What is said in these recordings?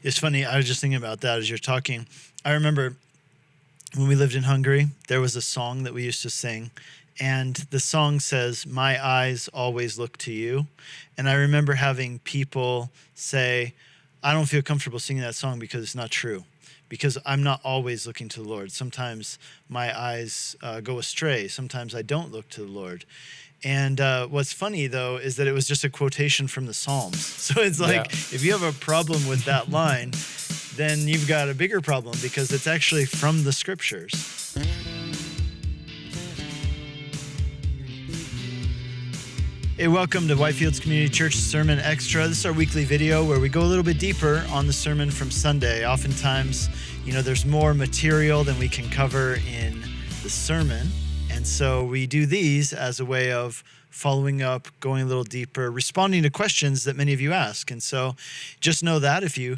It's funny. I was just thinking about that as you're talking. I remember when we lived in Hungary, there was a song that we used to sing. And the song says, "My eyes always look to you." And I remember having people say, "I don't feel comfortable singing that song because it's not true. Because I'm not always looking to the Lord. Sometimes my eyes go astray. Sometimes I don't look to the Lord." And what's funny, though, is that it was just a quotation from the Psalms. So it's Yeah. like, if you have a problem with that line, then you've got a bigger problem because it's actually from the scriptures. Hey, welcome to Whitefields Community Church Sermon Extra. This is our weekly video where we go a little bit deeper on the sermon from Sunday. Oftentimes, there's more material than we can cover in the sermon. And so we do these as a way of following up, going a little deeper, responding to questions that many of you ask. And so just know that if you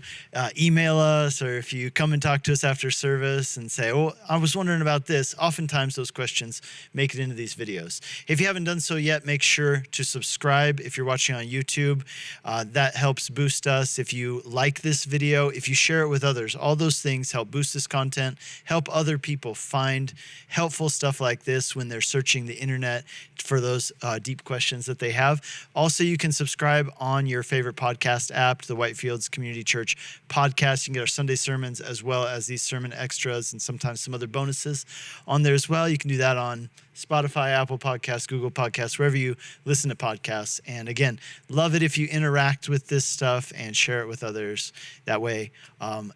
email us or if you come and talk to us after service and say, "Oh, I was wondering about this," oftentimes those questions make it into these videos. If you haven't done so yet, make sure to subscribe if you're watching on YouTube. That helps boost us. If you like this video, if you share it with others, all those things help boost this content, help other people find helpful stuff like this when they're searching the internet for those deep questions that they have. Also, you can subscribe on your favorite podcast app to the Whitefields Community Church podcast. You can get our Sunday sermons as well as these sermon extras and sometimes some other bonuses on there as well. You can do that on Spotify, Apple Podcasts, Google Podcasts, wherever you listen to podcasts. And again, love it if you interact with this stuff and share it with others. That way,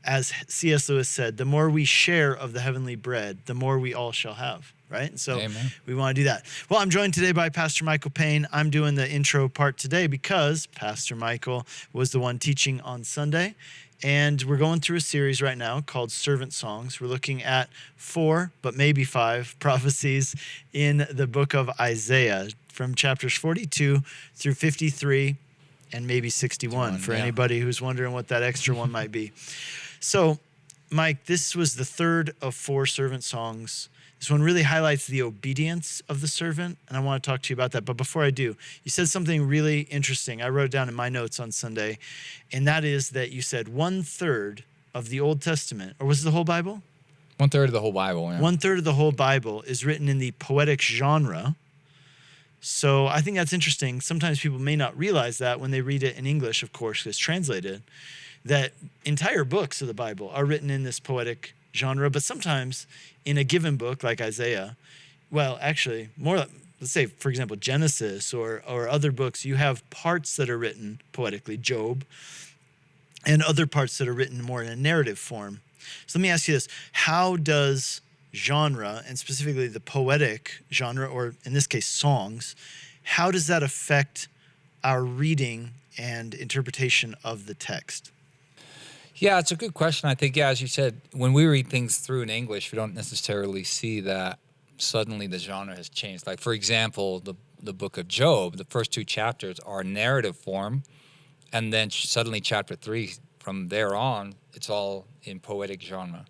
as C.S. Lewis said, the more we share of the heavenly bread, the more we all shall have. Right? And so Amen. We want to do that. Well, I'm joined today by Pastor Michael Payne. I'm doing the intro part today because Pastor Michael was the one teaching on Sunday. And we're going through a series right now called Servant Songs. We're looking at 4, but maybe 5 prophecies in the book of Isaiah from chapters 42 through 53 and maybe 61 for anybody who's wondering what that extra one might be. So, Mike, this was the third of 4 servant songs. This one really highlights the obedience of the servant, and I want to talk to you about that. But before I do, you said something really interesting. I wrote it down in my notes on Sunday, and that is that you said 1/3 of the Old Testament, or was it the whole Bible? 1/3 of the whole Bible, yeah. 1/3 of the whole Bible is written in the poetic genre. So I think that's interesting. Sometimes people may not realize that when they read it in English, of course, it's translated, that entire books of the Bible are written in this poetic genre, but sometimes in a given book like Isaiah, well, actually, more, let's say, for example, Genesis or other books, you have parts that are written poetically, Job, and other parts that are written more in a narrative form. So let me ask you this. How does genre, and specifically the poetic genre, or in this case, songs, how does that affect our reading and interpretation of the text? Yeah, it's a good question. I think, as you said, when we read things through in English, we don't necessarily see that suddenly the genre has changed. Like, for example, the book of Job, the first 2 chapters are narrative form, and then suddenly chapter 3, from there on, it's all in poetic genre.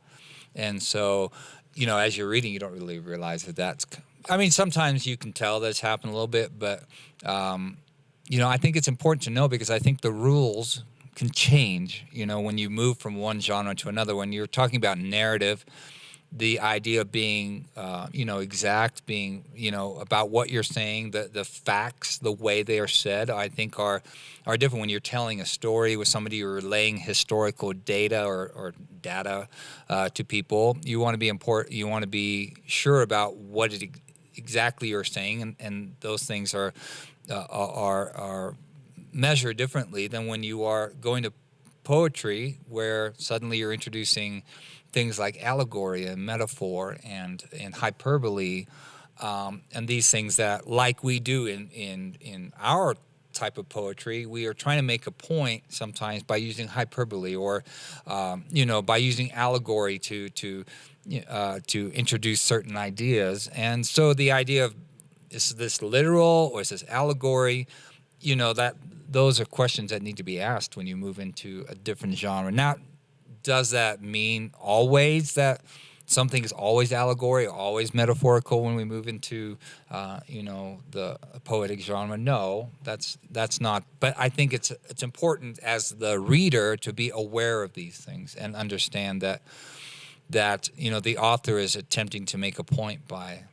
And so, as you're reading, you don't really realize that that's... I mean, sometimes you can tell that it's happened a little bit, but, I think it's important to know because I think the rules can change, when you move from one genre to another. When you're talking about narrative, the idea of being, exact, being, about what you're saying, the facts, the way they are said, I think are different. When you're telling a story with somebody, you're relaying historical data or data to people. You want to be sure about what it exactly you're saying, and those things are measure differently than when you are going to poetry, where suddenly you're introducing things like allegory and metaphor and hyperbole, and these things that, like we do in our type of poetry, we are trying to make a point sometimes by using hyperbole or by using allegory to introduce certain ideas. And so the idea of, is this literal or is this allegory? That those are questions that need to be asked when you move into a different genre. Now, does that mean always that something is always allegory, always metaphorical when we move into, the poetic genre. No, that's not. But I think it's important as the reader to be aware of these things and understand that the author is attempting to make a point by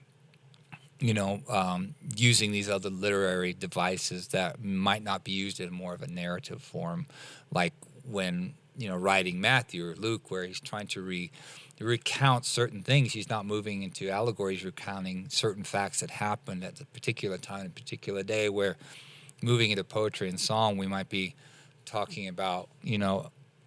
using these other literary devices that might not be used in more of a narrative form, like when writing Matthew or Luke, where he's trying to recount certain things. He's not moving into allegory. He's recounting certain facts that happened at a particular time, a particular day. Where moving into poetry and song, we might be talking about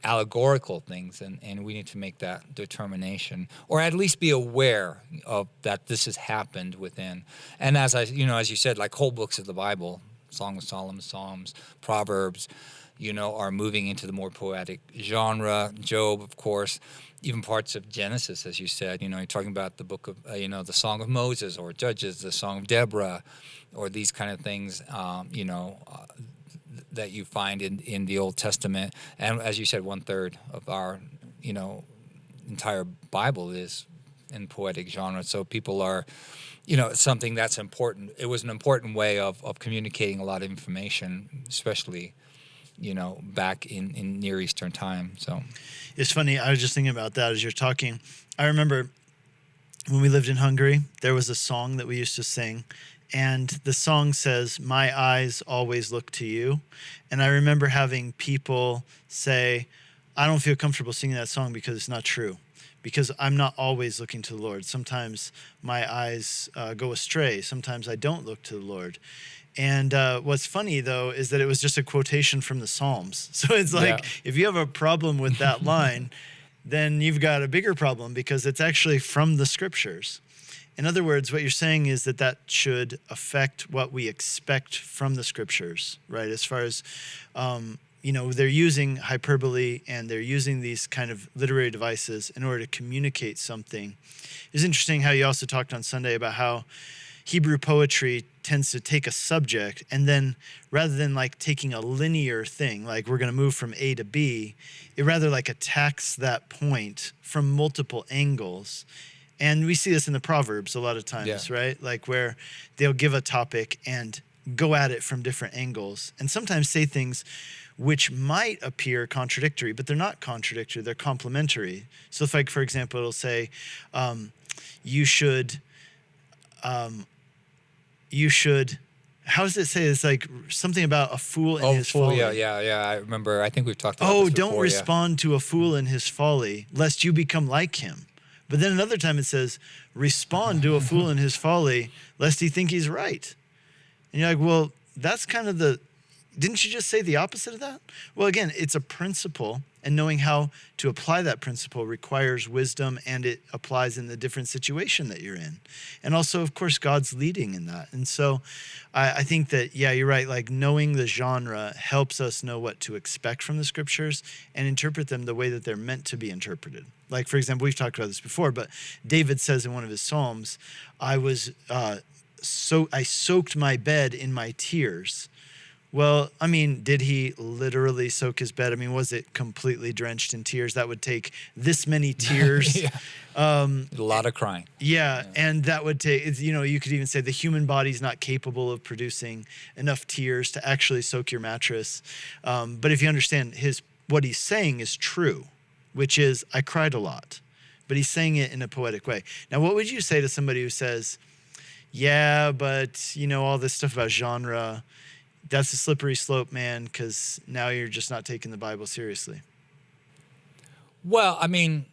allegorical things, and we need to make that determination, or at least be aware of that this has happened within. And as as you said, like whole books of the Bible, Song of Solomon, Psalms, Proverbs, are moving into the more poetic genre. Job, of course, even parts of Genesis, as you said. You're talking about the book of, the Song of Moses, or Judges, the Song of Deborah, or these kind of things, that you find in the Old Testament. And as you said, 1/3 of our, entire Bible is in poetic genre. So people are, something that's important. It was an important way of communicating a lot of information, especially, back in Near Eastern time. So It's funny. I was just thinking about that as you're talking. I remember when we lived in Hungary, there was a song that we used to sing. And the song says, "My eyes always look to you." And I remember having people say, "I don't feel comfortable singing that song because it's not true. Because I'm not always looking to the Lord. Sometimes my eyes go astray. Sometimes I don't look to the Lord." And what's funny, though, is that it was just a quotation from the Psalms. So it's like, if you have a problem with that line, then you've got a bigger problem, because it's actually from the Scriptures. In other words, what you're saying is that should affect what we expect from the Scriptures, right? As far as, they're using hyperbole and they're using these kind of literary devices in order to communicate something. It's interesting how you also talked on Sunday about how Hebrew poetry tends to take a subject, and then rather than like taking a linear thing, like we're going to move from A to B, it rather like attacks that point from multiple angles. And we see this in the Proverbs a lot of times, right? Like where they'll give a topic and go at it from different angles, and sometimes say things which might appear contradictory, but they're not contradictory, they're complementary. So if, like, for example, it'll say, you should, how does it say? It's like something about a fool in his folly. Yeah. I remember. I think we've talked about this before. Don't respond to a fool in his folly, lest you become like him. But then another time it says, respond to a fool in his folly, lest he think he's right. And you're like, well, that's kind of didn't you just say the opposite of that? Well, again, it's a principle, and knowing how to apply that principle requires wisdom, and it applies in the different situation that you're in. And also, of course, God's leading in that. And so I think that, you're right, like knowing the genre helps us know what to expect from the Scriptures and interpret them the way that they're meant to be interpreted. Like, for example, we've talked about this before, but David says in one of his Psalms, I soaked my bed in my tears. Well, I mean, did he literally soak his bed? I mean, was it completely drenched in tears? That would take this many tears. A lot of crying. Yeah, and that would take, you could even say the human body's not capable of producing enough tears to actually soak your mattress. But if you understand what he's saying is true, which is, I cried a lot. But he's saying it in a poetic way. Now, what would you say to somebody who says, yeah, but, all this stuff about genre, that's a slippery slope, man, because now you're just not taking the Bible seriously? Well, I mean,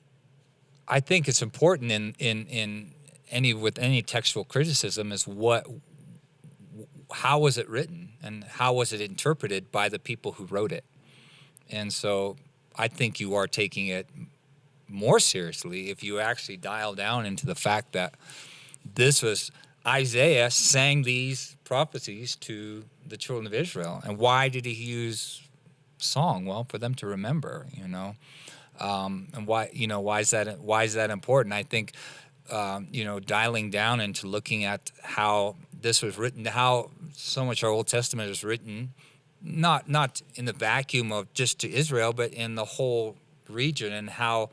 I think it's important in any textual criticism is how was it written and how was it interpreted by the people who wrote it. And so I think you are taking it more seriously if you actually dial down into the fact that this was Isaiah sang these prophecies to the children of Israel. And why did he use song? Well, for them to remember, and why is that important? I think, dialing down into looking at how this was written, how so much our Old Testament is written, not in the vacuum of just to Israel, but in the whole region, and how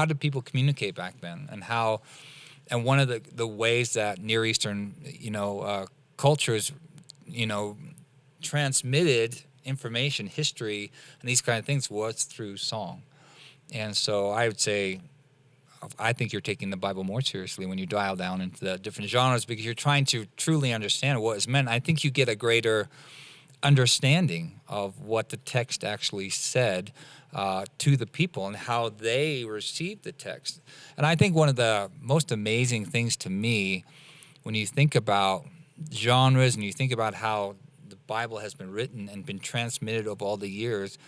did people communicate back then, and one of the ways that Near Eastern cultures transmitted information, history, and these kind of things was through song. And so I would say, I think you're taking the Bible more seriously when you dial down into the different genres, because you're trying to truly understand what is meant. I think you get a greater understanding of what the text actually said to the people and how they received the text. And I think one of the most amazing things to me, when you think about genres and you think about how the Bible has been written and been transmitted over all the years,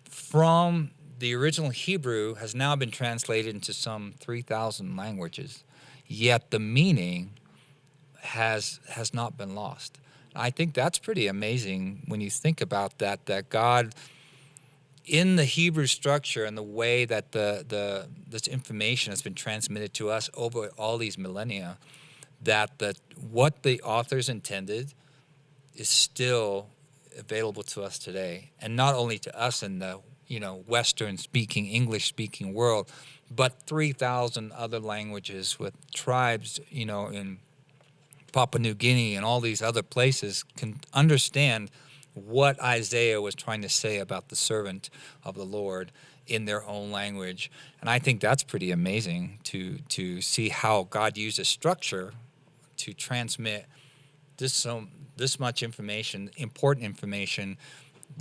from the original Hebrew has now been translated into some 3,000 languages, yet the meaning has not been lost. I think that's pretty amazing when you think about that God, in the Hebrew structure and the way that this information has been transmitted to us over all these millennia, that what the authors intended is still available to us today, and not only to us in the Western-speaking, English-speaking world, but 3,000 other languages with tribes, in Papua New Guinea and all these other places can understand what Isaiah was trying to say about the servant of the Lord in their own language. And I think that's pretty amazing to see how God used a structure to transmit this much information, important information,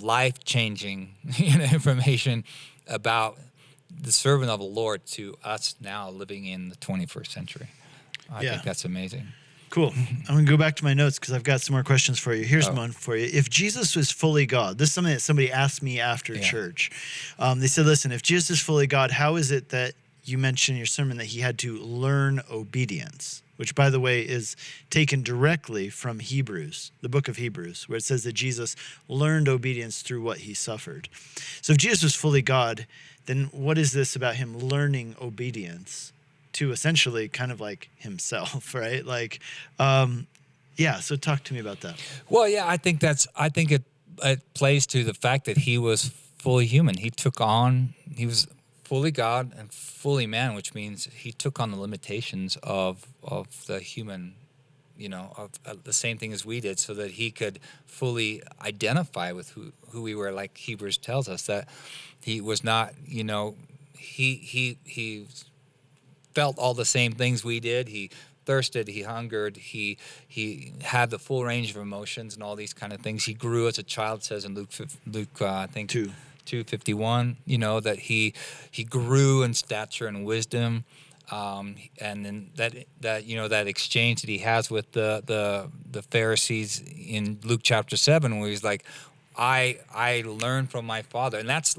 life-changing information about the servant of the Lord to us now living in the 21st century. I think that's amazing. Cool. I'm going to go back to my notes because I've got some more questions for you. Here's one for you. If Jesus was fully God, this is something that somebody asked me after church. They said, listen, if Jesus is fully God, how is it that you mentioned in your sermon that he had to learn obedience? Which, by the way, is taken directly from Hebrews, the book of Hebrews, where it says that Jesus learned obedience through what he suffered. So if Jesus was fully God, then what is this about him learning obedience to essentially kind of like himself, right? Like, so talk to me about that. Well, yeah, I think it plays to the fact that he was fully human. He was fully God and fully man, which means he took on the limitations of the human, of the same thing as we did, so that he could fully identify with who we were, like Hebrews tells us, that he was not, he felt all the same things we did. He thirsted, he hungered, he had the full range of emotions and all these kind of things. He grew as a child, says in Luke I think 2:51, that he grew in stature and wisdom, and then that exchange that he has with the Pharisees in Luke chapter 7, where he's like, I learned from my Father, and that's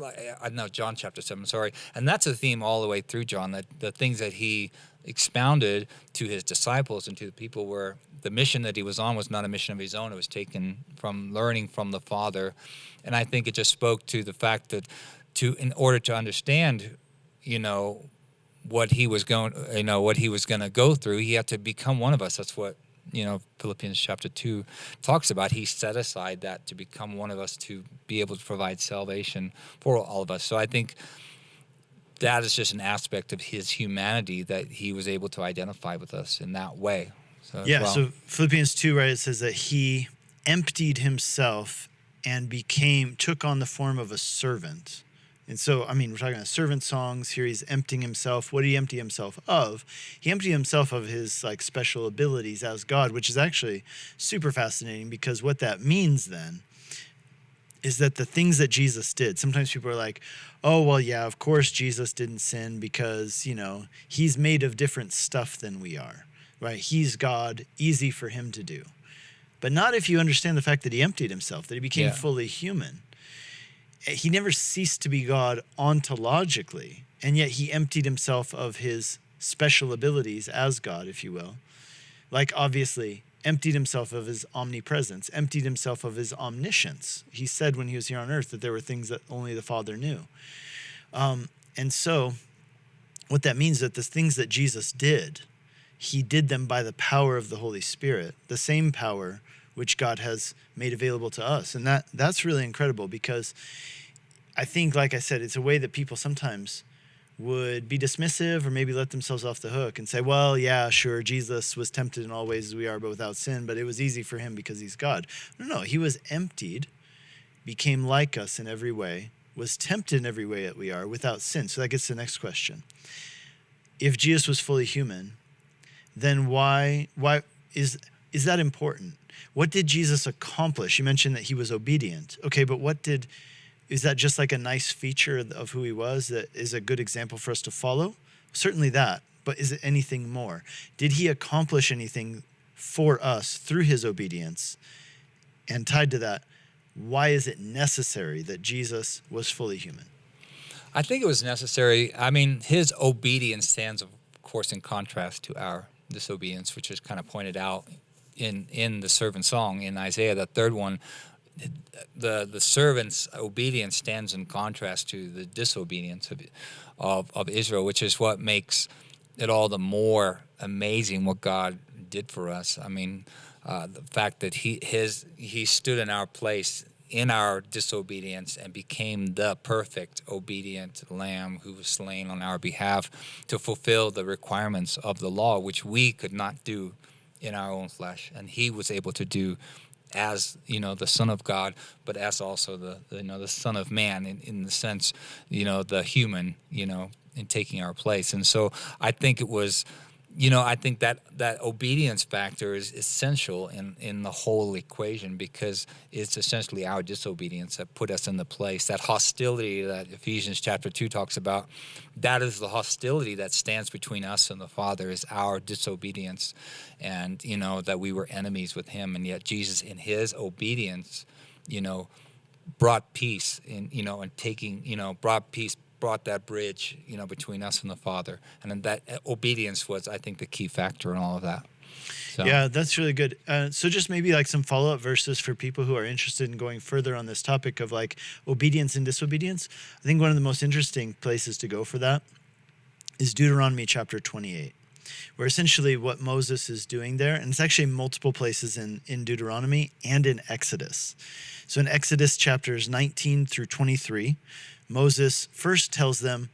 John chapter 7, sorry, and that's a theme all the way through John, that the things that he expounded to his disciples and to the people were the mission that he was on was not a mission of his own. It was taken from learning from the Father. And I think it just spoke to the fact that in order to understand, what he was going to go through, he had to become one of us. That's what, Philippians chapter 2 talks about. He set aside that to become one of us, to be able to provide salvation for all of us. So I think that is just an aspect of his humanity, that he was able to identify with us in that way. So Philippians 2, right, it says that he emptied himself and took on the form of a servant. And so, we're talking about servant songs. Here he's emptying himself. What did he empty himself of? He emptied himself of his special abilities as God, which is actually super fascinating, because what that means then is that the things that Jesus did, sometimes people are like, oh, well, yeah, of course Jesus didn't sin because, he's made of different stuff than we are, right? He's God, easy for him to do. But not if you understand the fact that he emptied himself, that he became fully human. He never ceased to be God ontologically, and yet he emptied himself of his special abilities as God, if you will. Like, obviously, emptied himself of his omnipresence, emptied himself of his omniscience. He said when he was here on earth that there were things that only the Father knew. And so what that means is that the things that Jesus did, he did them by the power of the Holy Spirit, the same power which God has made available to us. And that's really incredible, because I think, like I said, it's a way that people sometimes would be dismissive or maybe let themselves off the hook and say, well, yeah, sure, Jesus was tempted in all ways as we are, but without sin, but it was easy for him because he's God. No, he was emptied, became like us in every way, was tempted in every way that we are without sin. So that gets to the next question. If Jesus was fully human, then why is that important? What did Jesus accomplish? You mentioned that he was obedient. Okay, but is that just like a nice feature of who he was that is a good example for us to follow? Certainly that, but is it anything more? Did he accomplish anything for us through his obedience? And tied to that, why is it necessary that Jesus was fully human? I think it was necessary. I mean, his obedience stands, of course, in contrast to our disobedience, which is kind of pointed out in the servant song in Isaiah, the third one. The servant's obedience stands in contrast to the disobedience of Israel, which is what makes it all the more amazing what God did for us. I mean, the fact that he stood in our place in our disobedience and became the perfect obedient lamb who was slain on our behalf to fulfill the requirements of the law, which we could not do in our own flesh, and he was able to do as the Son of God, but as also the Son of Man in the sense, the human, in taking our place. And so I think it was, I think that obedience factor is essential in the whole equation, because it's essentially our disobedience that put us in the place. That hostility that Ephesians chapter 2 talks about, that is the hostility that stands between us and the Father, is our disobedience. And, that we were enemies with him. And yet Jesus, in his obedience, brought peace brought that bridge, between us and the Father. And then that obedience was, I think, the key factor in all of that. So. Yeah, that's really good. So just maybe like some follow-up verses for people who are interested in going further on this topic of like obedience and disobedience. I think one of the most interesting places to go for that is Deuteronomy chapter 28, where essentially what Moses is doing there, and it's actually multiple places in Deuteronomy and in Exodus. So in Exodus chapters 19 through 23, Moses first tells them,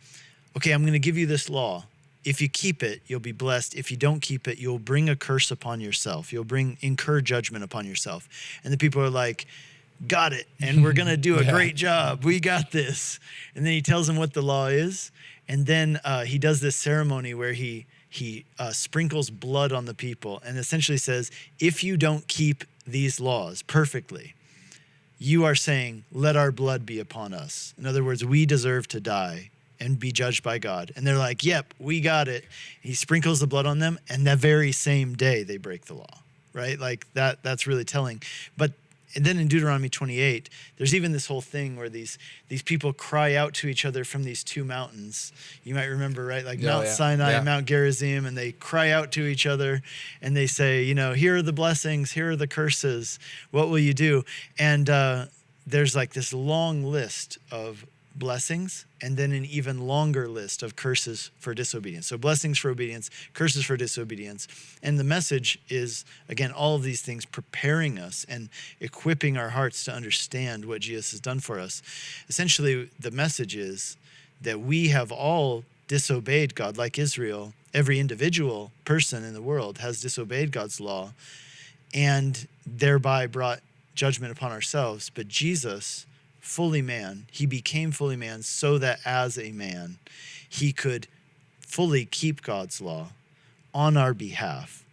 okay, I'm going to give you this law. If you keep it, you'll be blessed. If you don't keep it, you'll bring a curse upon yourself. You'll incur judgment upon yourself. And the people are like, got it. And we're going to do a great job. We got this. And then he tells them what the law is. And then he does this ceremony where he sprinkles blood on the people and essentially says, if you don't keep these laws perfectly, you are saying, let our blood be upon us. In other words, we deserve to die and be judged by God. And they're like, yep, we got it. He sprinkles the blood on them, and that very same day they break the law, right? Like that's really telling. And then in Deuteronomy 28, there's even this whole thing where these people cry out to each other from these two mountains. You might remember, right? Like Mount Sinai and Mount Gerizim, and they cry out to each other and they say, here are the blessings, here are the curses. What will you do? And there's like this long list of blessings and then an even longer list of curses for disobedience. So blessings for obedience, curses for disobedience. And the message is, again, all of these things preparing us and equipping our hearts to understand what Jesus has done for us. Essentially, the message is that we have all disobeyed God like Israel. Every individual person in the world has disobeyed God's law and thereby brought judgment upon ourselves. But Jesus, fully man, he became fully man so that as a man, he could fully keep God's law on our behalf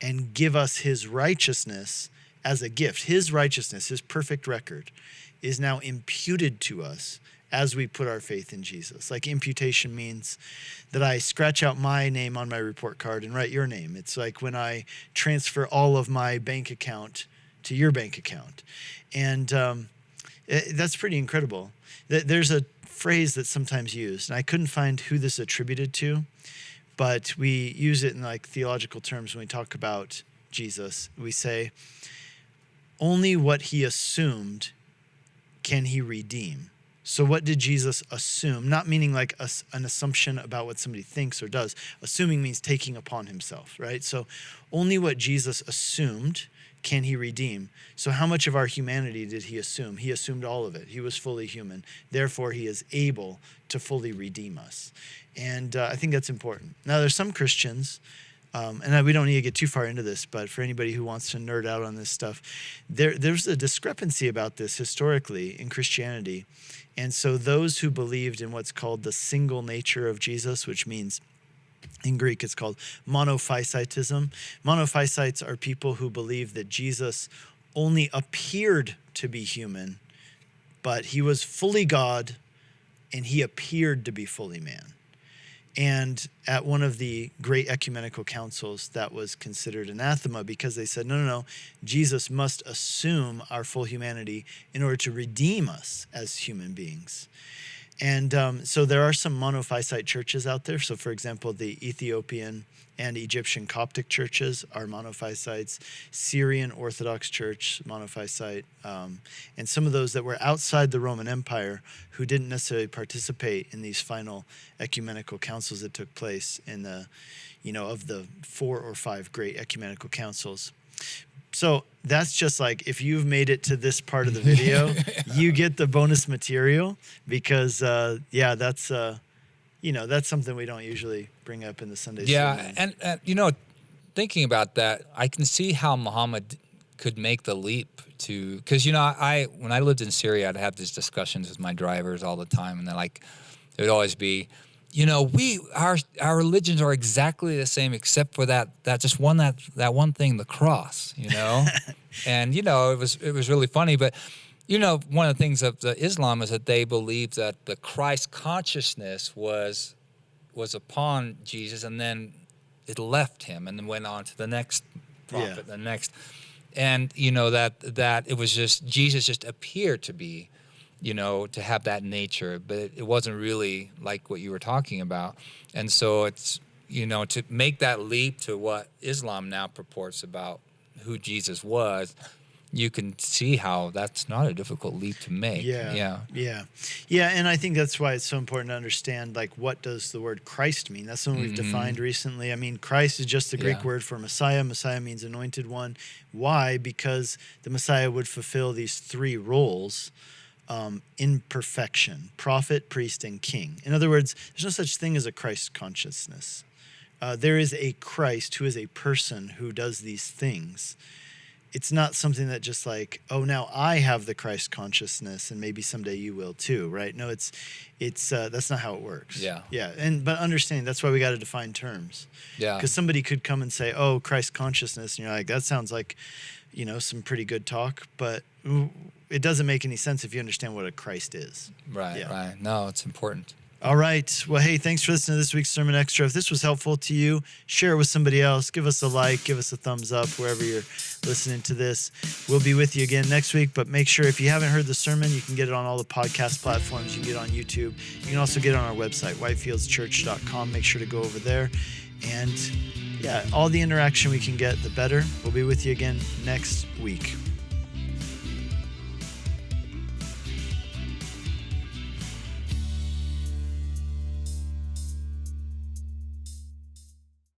and give us his righteousness as a gift. His righteousness, his perfect record, is now imputed to us as we put our faith in Jesus. Like imputation means that I scratch out my name on my report card and write your name. It's like when I transfer all of my bank account to your bank account. And that's pretty incredible. There's a phrase that's sometimes used, and I couldn't find who this attributed to, but we use it in like theological terms when we talk about Jesus. We say, only what he assumed can he redeem. So what did Jesus assume? Not meaning like an assumption about what somebody thinks or does. Assuming means taking upon himself, right? So only what Jesus assumed can he redeem? So how much of our humanity did he assume? He assumed all of it. He was fully human. Therefore, he is able to fully redeem us. And I think that's important. Now, there's some Christians, and we don't need to get too far into this, but for anybody who wants to nerd out on this stuff, there's a discrepancy about this historically in Christianity. And so those who believed in what's called the single nature of Jesus, which means in Greek it's called monophysitism. Monophysites are people who believe that Jesus only appeared to be human, but he was fully God and he appeared to be fully man. And at one of the great ecumenical councils, that was considered anathema because they said, no, Jesus must assume our full humanity in order to redeem us as human beings. And so there are some monophysite churches out there. So, for example, the Ethiopian and Egyptian Coptic churches are monophysites, Syrian Orthodox Church, monophysite, and some of those that were outside the Roman Empire who didn't necessarily participate in these final ecumenical councils that took place in the, of the 4 or 5 great ecumenical councils. So that's just like, if you've made it to this part of the video, you get the bonus material because, that's that's something we don't usually bring up in the Sunday sermon. Yeah, and thinking about that, I can see how Muhammad could make the leap to, because when I lived in Syria, I'd have these discussions with my drivers all the time, and it would always be, our religions are exactly the same except for that one thing, the cross, and it was really funny, but. One of the things of the Islam is that they believe that the Christ consciousness was upon Jesus, and then it left him, and then went on to the next prophet, the next, and that it was just Jesus just appeared to be, to have that nature, but it wasn't really like what you were talking about, and so it's to make that leap to what Islam now purports about who Jesus was. You can see how that's not a difficult leap to make. Yeah. And I think that's why it's so important to understand, what does the word Christ mean? That's something we've defined recently. I mean, Christ is just the Greek word for Messiah. Messiah means anointed one. Why? Because the Messiah would fulfill these 3 roles in perfection: prophet, priest, and king. In other words, there's no such thing as a Christ consciousness. There is a Christ who is a person who does these things. It's not something that just now I have the Christ consciousness and maybe someday you will too, right? No, it's that's not how it works. Yeah. But understanding, that's why we got to define terms. Yeah. Because somebody could come and say, "Oh, Christ consciousness," and you're like, "That sounds like, some pretty good talk," but it doesn't make any sense if you understand what a Christ is. Right. No, it's important. All right. Well, hey, thanks for listening to this week's Sermon Extra. If this was helpful to you, share it with somebody else. Give us a like, give us a thumbs up wherever you're listening to this. We'll be with you again next week, but make sure if you haven't heard the sermon, you can get it on all the podcast platforms. You can get it on YouTube. You can also get it on our website, whitefieldschurch.com. Make sure to go over there. And all the interaction we can get, the better. We'll be with you again next week.